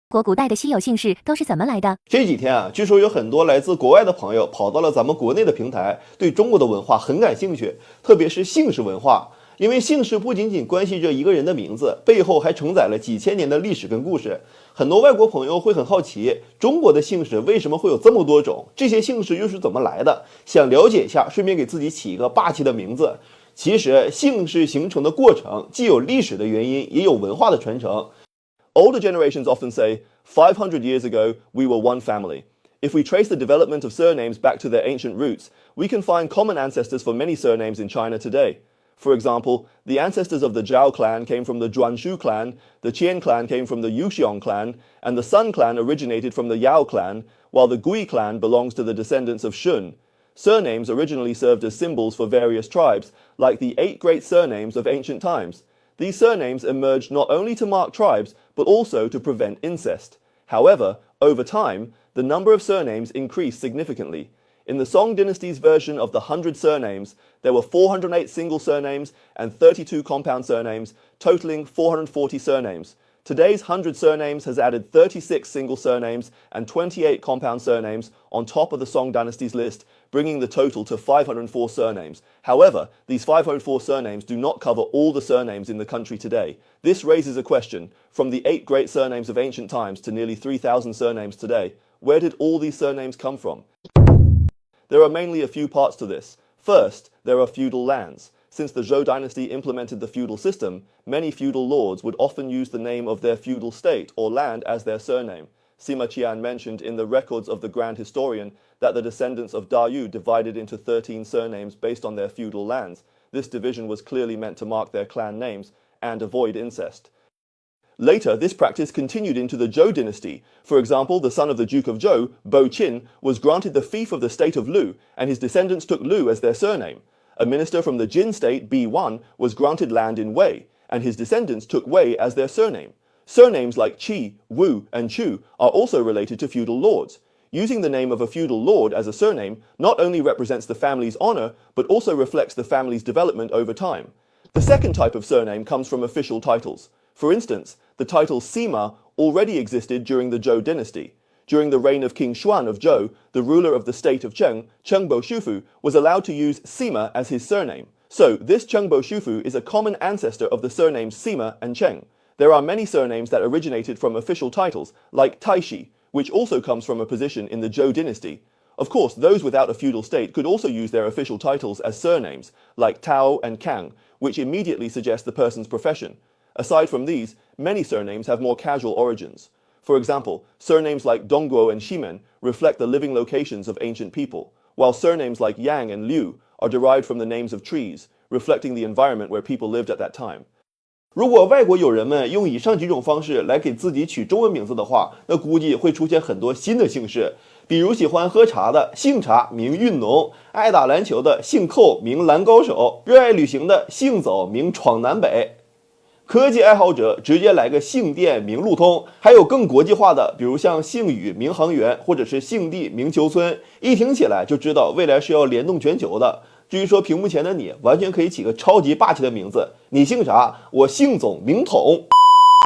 国古代的稀有姓氏都是怎么来的？这几天啊，据说有很多来自国外的朋友跑到了咱们国内的平台，对中国的文化很感兴趣，特别是姓氏文化。因为姓氏不仅仅关系着一个人的名字，背后还承载了几千年的历史跟故事。很多外国朋友会很好奇，中国的姓氏为什么会有这么多种？这些姓氏又是怎么来的？想了解一下，顺便给自己起一个霸气的名字。其实，姓氏形成的过程既有历史的原因，也有文化的传承。Older generations often say, 500 years ago, we were one family. If we trace the development of surnames back to their ancient roots, we can find common ancestors for many surnames in China today. For example, the ancestors of the Zhao clan came from the Zhuanshu clan, the Qian clan came from the Yuxiong clan, and the Sun clan originated from the Yao clan, while the Gui clan belongs to the descendants of Shun. Surnames originally served as symbols for various tribes, like the 8 great surnames of ancient times. These surnames emerged not only to mark tribes, but also to prevent incest. However, over time, the number of surnames increased significantly. In the Song dynasty's version of the 100 surnames, there were 408 single surnames and 32 compound surnames, totaling 440 surnames. Today's 100 surnames has added 36 single surnames and 28 compound surnames on top of the Song dynasty's list, bringing the total to 504 surnames. However, these 504 surnames do not cover all the surnames in the country today. This raises a question. From the 8 great surnames of ancient times to nearly 3,000 surnames today, where did all these surnames come from? There are mainly a few parts to this. First, there are feudal lands. Since the Zhou dynasty implemented the feudal system, many feudal lords would often use the name of their feudal state or land as their surname. Sima Qian mentioned in the records of the Grand Historian that the descendants of Da Yu divided into 13 surnames based on their feudal lands. This division was clearly meant to mark their clan names and avoid incest. Later, this practice continued into the Zhou dynasty. For example, the son of the Duke of Zhou, Bo Qin, was granted the fief of the state of Lu, and his descendants took Lu as their surname. A minister from the Jin state, Bi1, was granted land in Wei, and his descendants took Wei as their surname. Surnames like Qi, Wu, and Chu are also related to feudal lords. Using the name of a feudal lord as a surname not only represents the family's honor, but also reflects the family's development over time. The second type of surname comes from official titles. For instance, the title Sima already existed during the Zhou dynasty. During the reign of King Xuan of Zhou, the ruler of the state of Cheng, Chengbo Shufu, was allowed to use Sima as his surname. So, this Chengbo Shufu is a common ancestor of the surnames Sima and Cheng. There are many surnames that originated from official titles, like Taishi, which also comes from a position in the Zhou dynasty. Of course, those without a feudal state could also use their official titles as surnames, like Tao and Kang, which immediately suggest the person's profession. Aside from these, many surnames have more casual origins. For example, surnames like Dongguo and Ximen reflect the living locations of ancient people, while surnames like Yang and Liu are derived from the names of trees, reflecting the environment where people lived at that time. 如果外国友人们用以上几种方式来给自己取中文名字的话，那估计会出现很多新的姓氏，比如喜欢喝茶的姓茶名运农，爱打篮球的姓寇名篮高手，热爱旅行的姓走名闯南北。科技爱好者直接来个姓电名路通，还有更国际化的，比如像姓宇名航员，或者是姓地名求村，一听起来就知道未来是要联动全球的。至于说屏幕前的你，完全可以起个超级霸气的名字，你姓啥？我姓总名统。